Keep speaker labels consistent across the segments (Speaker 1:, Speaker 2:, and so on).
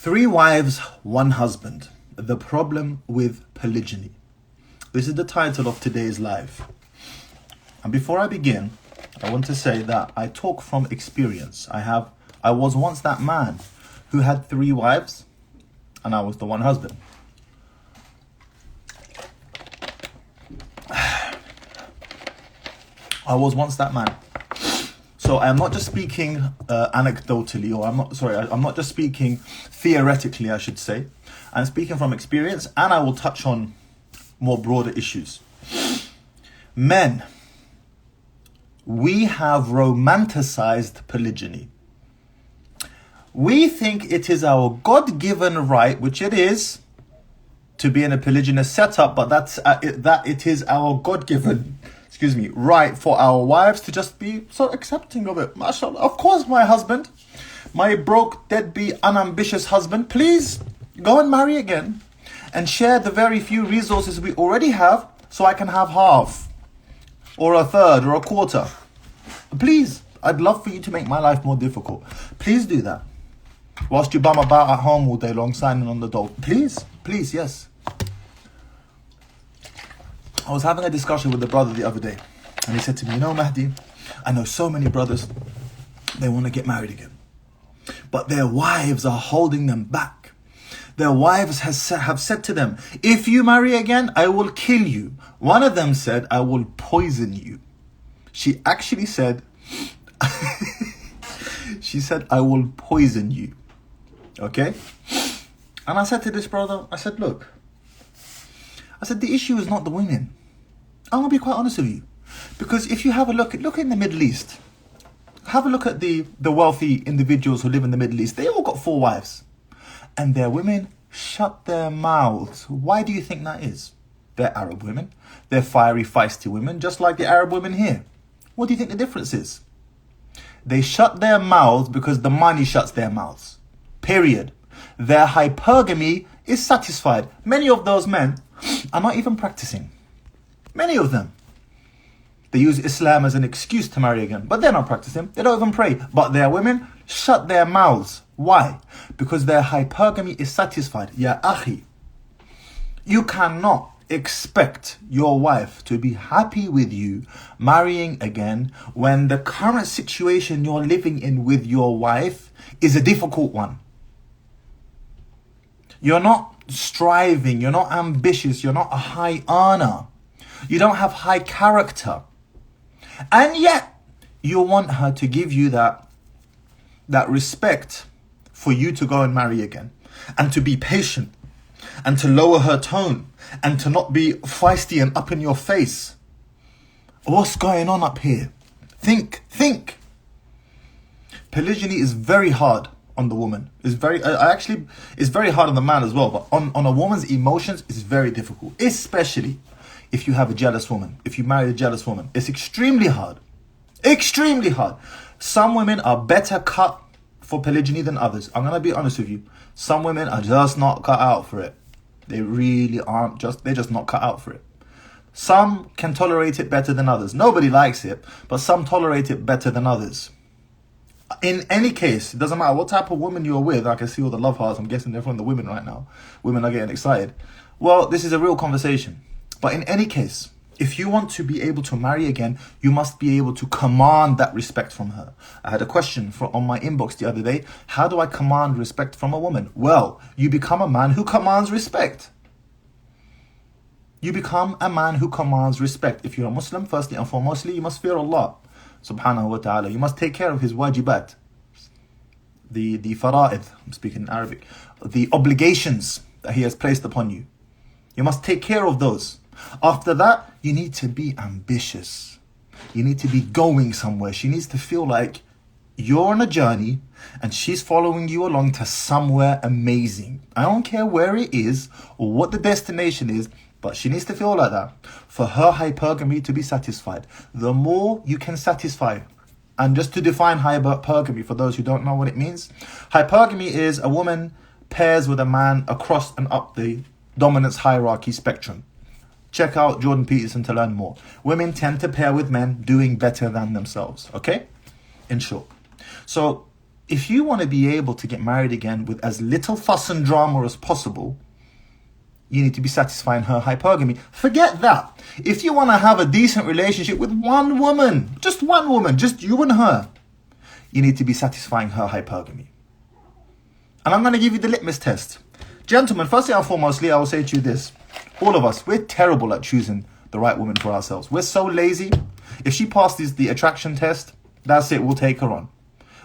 Speaker 1: Three wives, one husband. The problem with polygyny. This is the title of today's live. And before I begin, I want to say that I talk from experience. I was once that man who had three wives, and I was the one husband. I was once that man. So I'm not just speaking anecdotally, or I'm not just speaking theoretically, I should say. I'm speaking from experience, and I will touch on more broader issues. Men, we have romanticized polygyny. We think it is our God-given right, which it is, to be in a polygynous setup, but that it is our God-given right for our wives to just be so accepting of it. MashaAllah. Of course, my husband, my broke, deadbeat, unambitious husband, please go and marry again and share the very few resources we already have so I can have half or a third or a quarter. Please, I'd love for you to make my life more difficult. Please do that. Whilst you bum about at home all day long, signing on the door. Please, yes. I was having a discussion with a brother the other day, and he said to me, you know, Mahdi, I know so many brothers, they want to get married again, but their wives are holding them back. Their wives have said to them, if you marry again, I will kill you. One of them said, I will poison you. She actually said, she said, I will poison you. Okay? And I said to this brother, I said, look, the issue is not the women. I'm going to be quite honest with you. Because if you have a look in the Middle East, have a look at the wealthy individuals who live in the Middle East. They all got four wives. And their women shut their mouths. Why do you think that is? They're Arab women. They're fiery, feisty women, just like the Arab women here. What do you think the difference is? They shut their mouths because the money shuts their mouths. Period. Their hypergamy is satisfied. Many of those men are not even practicing. Many of them. They use Islam as an excuse to marry again, but they're not practicing. They don't even pray. But their women shut their mouths. Why? Because their hypergamy is satisfied. Ya akhi, you cannot expect your wife to be happy with you marrying again when the current situation you're living in with your wife is a difficult one. You're not striving, you're not ambitious, you're not a high earner. You don't have high character. And yet, you want her to give you that respect for you to go and marry again. And to be patient. And to lower her tone. And to not be feisty and up in your face. What's going on up here? Think. Polygyny is very hard on the woman. It's very hard on the man as well. But on a woman's emotions, it's very difficult. Especially if you have a jealous woman. If you marry a jealous woman. It's extremely hard. Extremely hard. Some women are better cut for polygyny than others. I'm going to be honest with you. Some women are just not cut out for it. They really aren't. They're just not cut out for it. Some can tolerate it better than others. Nobody likes it, but some tolerate it better than others. In any case, it doesn't matter what type of woman you're with. I can see all the love hearts. I'm guessing they're from the women right now. Women are getting excited. Well, this is a real conversation. But in any case, if you want to be able to marry again, you must be able to command that respect from her. I had a question on my inbox the other day. How do I command respect from a woman? Well, you become a man who commands respect. You become a man who commands respect. If you're a Muslim, firstly and foremostly, you must fear Allah subhanahu wa ta'ala. You must take care of his wajibat. The fara'id, I'm speaking in Arabic. The obligations that he has placed upon you. You must take care of those. After that, you need to be ambitious. You need to be going somewhere. She needs to feel like you're on a journey and she's following you along to somewhere amazing. I don't care where it is or what the destination is, but she needs to feel like that for her hypergamy to be satisfied. The more you can satisfy. And just to define hypergamy for those who don't know what it means, hypergamy is a woman pairs with a man across and up the dominance hierarchy spectrum. Check out Jordan Peterson to learn more. Women tend to pair with men doing better than themselves. Okay? In short. So if you want to be able to get married again with as little fuss and drama as possible, you need to be satisfying her hypergamy. Forget that. If you want to have a decent relationship with one woman, just you and her, you need to be satisfying her hypergamy. And I'm going to give you the litmus test. Gentlemen, firstly and foremostly, I will say to you this. All of us, we're terrible at choosing the right woman for ourselves. We're so lazy. If she passes the attraction test, that's it, we'll take her on.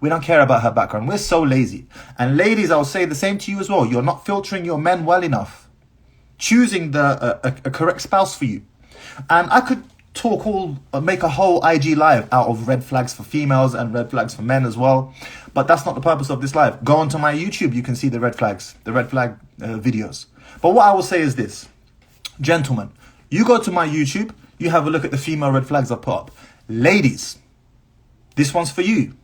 Speaker 1: We don't care about her background. We're so lazy. And ladies, I'll say the same to you as well. You're not filtering your men well enough. Choosing a correct spouse for you. And I could make a whole IG live out of red flags for females and red flags for men as well. But that's not the purpose of this live. Go onto my YouTube, you can see the red flag videos. But what I will say is this. Gentlemen, you go to my YouTube, you have a look at the female red flags I put up. Ladies, this one's for you.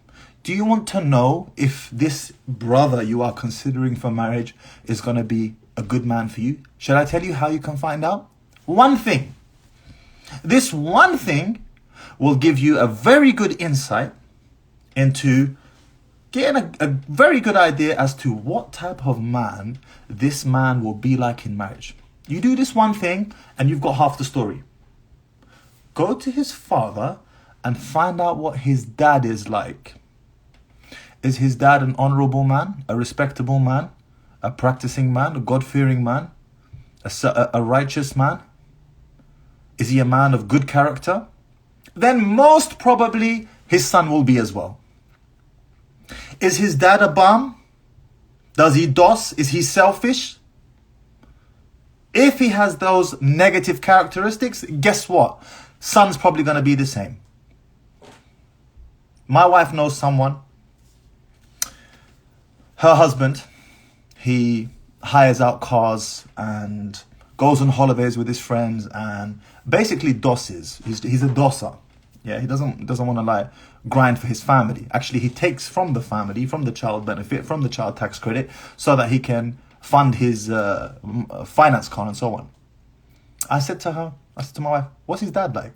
Speaker 1: Do you want to know if this brother you are considering for marriage is going to be a good man for you? Should I tell you how you can find out? One thing. This one thing will give you a very good insight into getting a very good idea as to what type of man this man will be like in marriage. You do this one thing and you've got half the story. Go to his father and find out what his dad is like. Is his dad an honorable man, a respectable man, a practicing man, a God-fearing man, a righteous man? Is he a man of good character? Then most probably his son will be as well. Is his dad a bum? Does he doss? Is he selfish? If he has those negative characteristics, guess what? Son's probably going to be the same. My wife knows someone. Her husband, he hires out cars and goes on holidays with his friends and basically dosses. He's a dosser. Yeah, he doesn't want to grind for his family. Actually, he takes from the family, from the child benefit, from the child tax credit, so that he can fund his finance car and so on. I said to my wife, what's his dad like?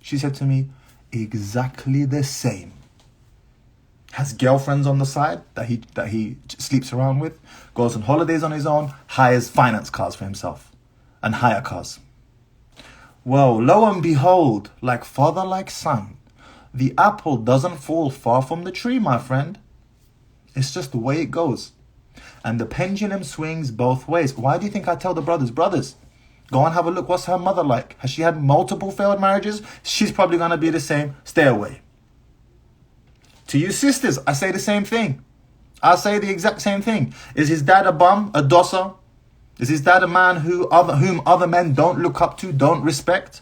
Speaker 1: She said to me, exactly the same. Has girlfriends on the side that he sleeps around with, goes on holidays on his own, hires finance cars for himself and hire cars. Well, lo and behold, like father, like son, the apple doesn't fall far from the tree, my friend. It's just the way it goes. And the pendulum swings both ways. Why do you think I tell the brothers, go and have a look. What's her mother like? Has she had multiple failed marriages? She's probably going to be the same. Stay away. To you sisters, I say the same thing. I say the exact same thing. Is his dad a bum, a dosser? Is his dad a man whom other men don't look up to, don't respect?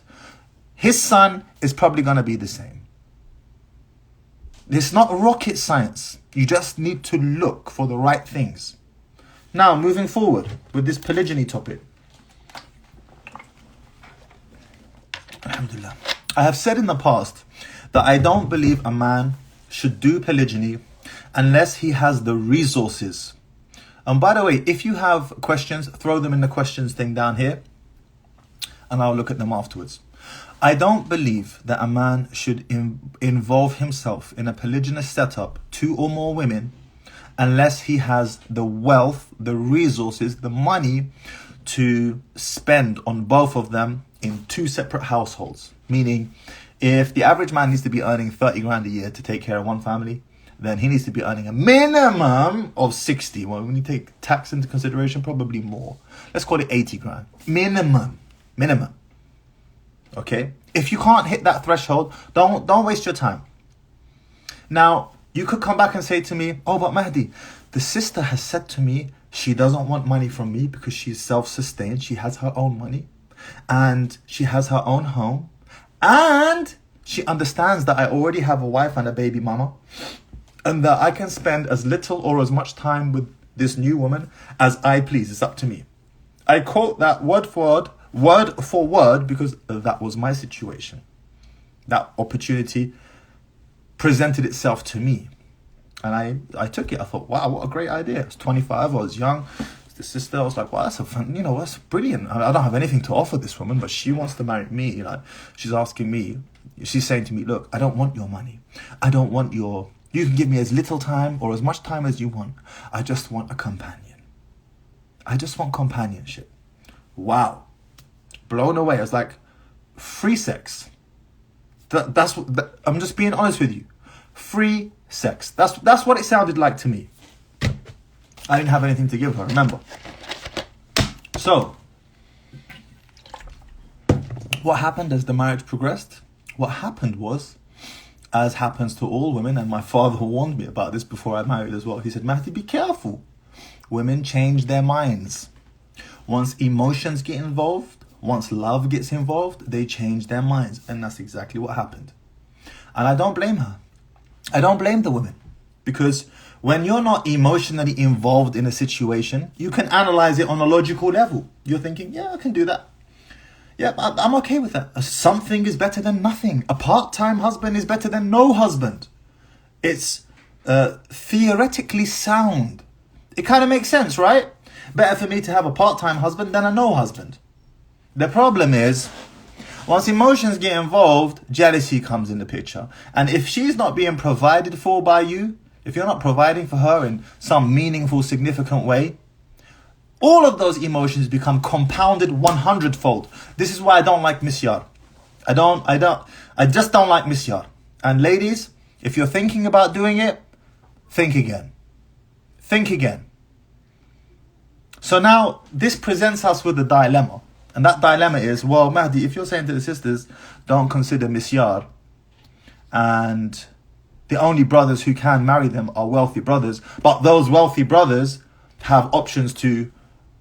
Speaker 1: His son is probably going to be the same. It's not rocket science. You just need to look for the right things. Now, moving forward with this polygyny topic. Alhamdulillah. I have said in the past that I don't believe a man should do polygyny unless he has the resources. And by the way, if you have questions, throw them in the questions thing down here and I'll look at them afterwards. I don't believe that a man should involve himself in a polygynous setup, 2 or more women, unless he has the wealth, the resources, the money to spend on both of them in 2 separate households. Meaning, if the average man needs to be earning 30 grand a year to take care of one family, then he needs to be earning a minimum of 60. Well, when you take tax into consideration, probably more. Let's call it 80 grand. Minimum. Okay? If you can't hit that threshold, don't waste your time. Now, you could come back and say to me, oh, but Mahdi, the sister has said to me she doesn't want money from me because she's self-sustained. She has her own money and she has her own home. And she understands that I already have a wife and a baby mama and that I can spend as little or as much time with this new woman as I please. It's up to me. I quote that word for word because that was my situation. That opportunity presented itself to me. And I took it. I thought, wow, what a great idea. I was 25, I was young. The sister, I was like, wow, that's brilliant. I don't have anything to offer this woman, but she wants to marry me. She's asking me, she's saying to me, look, I don't want your money. I don't want your You can give me as little time or as much time as you want. I just want a companion. I just want companionship. Wow. Blown away. I was like, free sex. I'm just being honest with you. Free sex. That's what it sounded like to me. I didn't have anything to give her, remember. So, what happened as the marriage progressed? What happened was, as happens to all women, and my father warned me about this before I married as well. He said, Mahdi, be careful. Women change their minds. Once emotions get involved, once love gets involved, they change their minds. And that's exactly what happened. And I don't blame her. I don't blame the women. Because when you're not emotionally involved in a situation, you can analyze it on a logical level. You're thinking, yeah, I can do that. Yeah, I'm okay with that. Something is better than nothing. A part-time husband is better than no husband. It's theoretically sound. It kind of makes sense, right? Better for me to have a part-time husband than a no husband. The problem is, once emotions get involved, jealousy comes in the picture. And if she's not being provided for by you, if you're not providing for her in some meaningful, significant way, all of those emotions become compounded 100-fold. This is why I don't like misyar. I just don't like misyar. And ladies, if you're thinking about doing it, think again. Think again. So now this presents us with a dilemma. And that dilemma is, well, Mahdi, if you're saying to the sisters, don't consider misyar, and the only brothers who can marry them are wealthy brothers, but those wealthy brothers have options to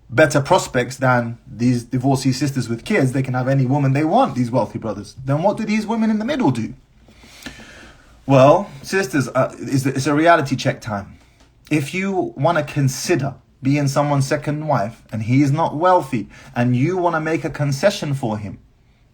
Speaker 1: better prospects than these divorcee sisters with kids. They can have any woman they want, these wealthy brothers. Then what do these women in the middle do? Well, sisters, it's a reality check time. If you want to consider being someone's second wife and he is not wealthy and you want to make a concession for him,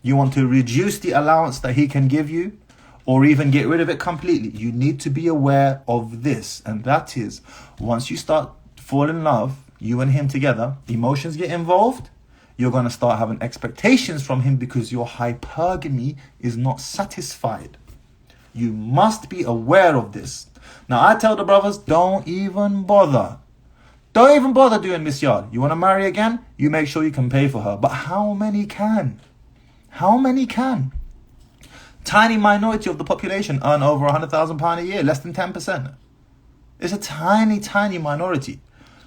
Speaker 1: you want to reduce the allowance that he can give you or even get rid of it completely, you need to be aware of this. And that is, once you start fall in love, you and him together, emotions get involved, you're going to start having expectations from him because your hypergamy is not satisfied. You must be aware of this. Now, I tell the brothers, don't even bother. Don't even bother doing misyar. You want to marry again? You make sure you can pay for her. But how many can? How many can? Tiny minority of the population earn over £100,000 a year, less than 10%. It's a tiny, tiny minority.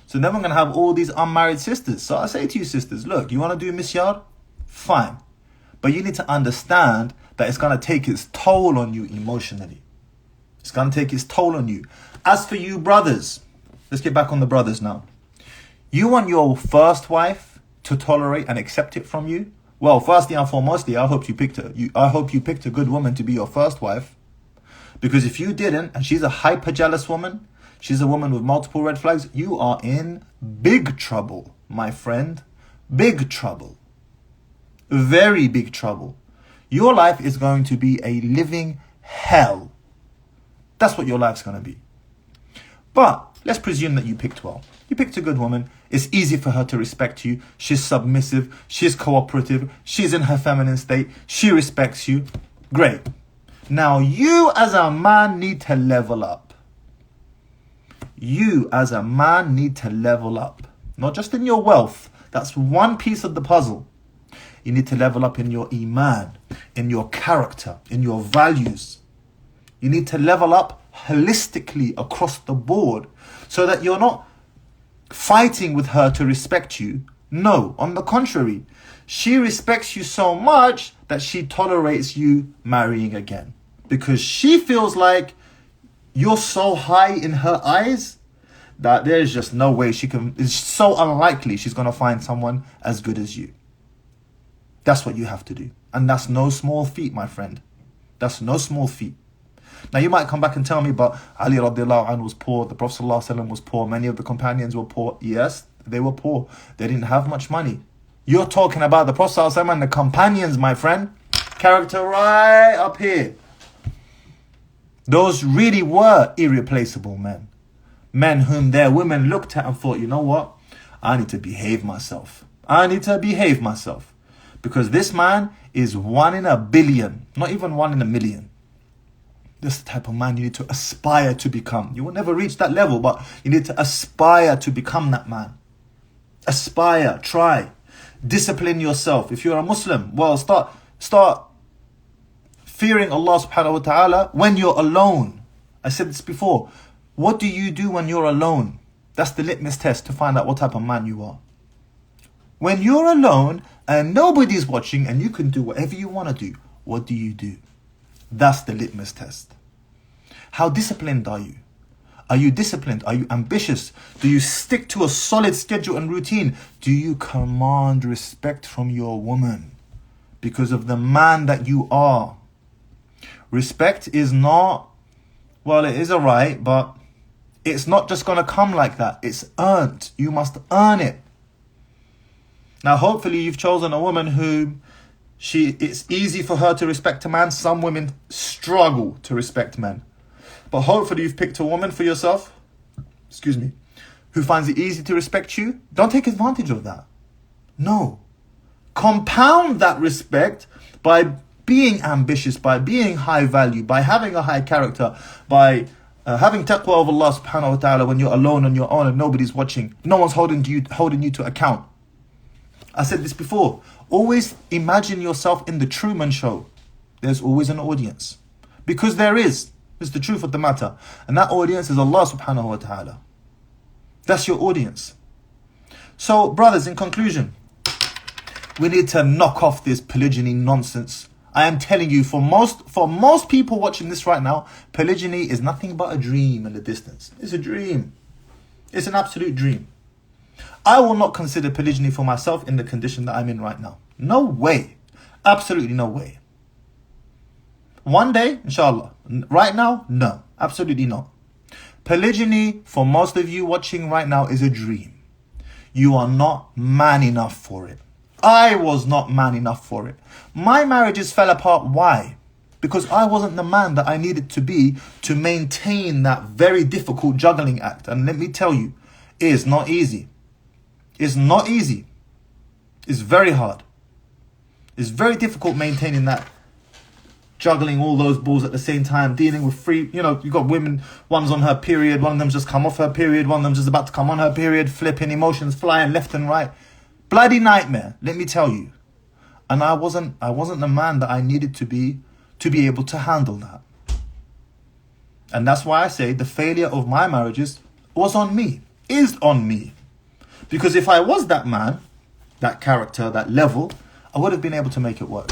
Speaker 1: So then we're going to have all these unmarried sisters. So I say to you sisters, look, you want to do misyar? Fine. But you need to understand that it's going to take its toll on you emotionally. It's going to take its toll on you. As for you brothers, let's get back on the brothers now. You want your first wife to tolerate and accept it from you? Well, firstly and foremostly, I hope you picked a good woman to be your first wife. Because if you didn't, and she's a hyper jealous woman, she's a woman with multiple red flags, you are in big trouble, my friend. Big trouble. Very big trouble. Your life is going to be a living hell. That's what your life's going to be. But let's presume that you picked well. You picked a good woman. It's easy for her to respect you. She's submissive. She's cooperative. She's in her feminine state. She respects you. Great. Now you as a man need to level up. You as a man need to level up. Not just in your wealth. That's one piece of the puzzle. You need to level up in your iman, in your character, in your values. You need to level up holistically across the board so that you're not fighting with her to respect you. No, on the contrary, she respects you so much that she tolerates you marrying again because she feels like you're so high in her eyes that there's just no way it's so unlikely she's going to find someone as good as you. That's what you have to do. And that's no small feat, my friend. That's no small feat. Now you might come back and tell me, but Ali radiallahu anhu was poor, the Prophet sallallahu alaihi wasallam was poor, many of the companions were poor. Yes, they were poor. They didn't have much money. You're talking about the Prophet sallallahu alaihi wasallam and the companions, my friend. Character right up here. Those really were irreplaceable men. Men whom their women looked at and thought, you know what? I need to behave myself. I need to behave myself. Because this man is 1 in a billion, not even 1 in a million. That's the type of man you need to aspire to become. You will never reach that level, but you need to aspire to become that man. Aspire, try, discipline yourself. If you're a Muslim, well, start fearing Allah subhanahu wa ta'ala when you're alone. I said this before. What do you do when you're alone? That's the litmus test to find out what type of man you are. When you're alone and nobody's watching and you can do whatever you want to do, what do you do? That's the litmus test. How disciplined are you? Are you disciplined? Are you ambitious? Do you stick to a solid schedule and routine? Do you command respect from your woman because of the man that you are? Respect is not, well, it is a right, but it's not just going to come like that. It's earned. You must earn it. Now, hopefully you've chosen a woman who it's easy for her to respect a man. Some women struggle to respect men. But hopefully you've picked a woman for yourself, who finds it easy to respect you. Don't take advantage of that. No. Compound that respect by being ambitious, by being high value, by having a high character, by having taqwa of Allah subhanahu wa ta'ala when you're alone on your own and nobody's watching. No one's holding you to account. I said this before. Always imagine yourself in the Truman Show. There's always an audience. Because there is. It's the truth of the matter. And that audience is Allah subhanahu wa ta'ala. That's your audience. So, brothers, in conclusion, we need to knock off this polygyny nonsense. I am telling you, for most people watching this right now, polygyny is nothing but a dream in the distance. It's a dream. It's an absolute dream. I will not consider polygyny for myself in the condition that I'm in right now. No way. Absolutely no way. One day, inshallah. Right now, no. Absolutely not. Polygyny, for most of you watching right now, is a dream. You are not man enough for it. I was not man enough for it. My marriages fell apart. Why? Because I wasn't the man that I needed to be to maintain that very difficult juggling act. And let me tell you, it is not easy. It's not easy. It's very hard. It's very difficult maintaining that, juggling all those balls at the same time, dealing with you've got women, one's on her period, one of them's just come off her period, one of them's just about to come on her period, flipping, emotions flying left and right. Bloody nightmare, let me tell you. And I wasn't the man that I needed to be able to handle that. And that's why I say the failure of my marriages was on me, is on me. Because if I was that man, that character, that level, I would have been able to make it work.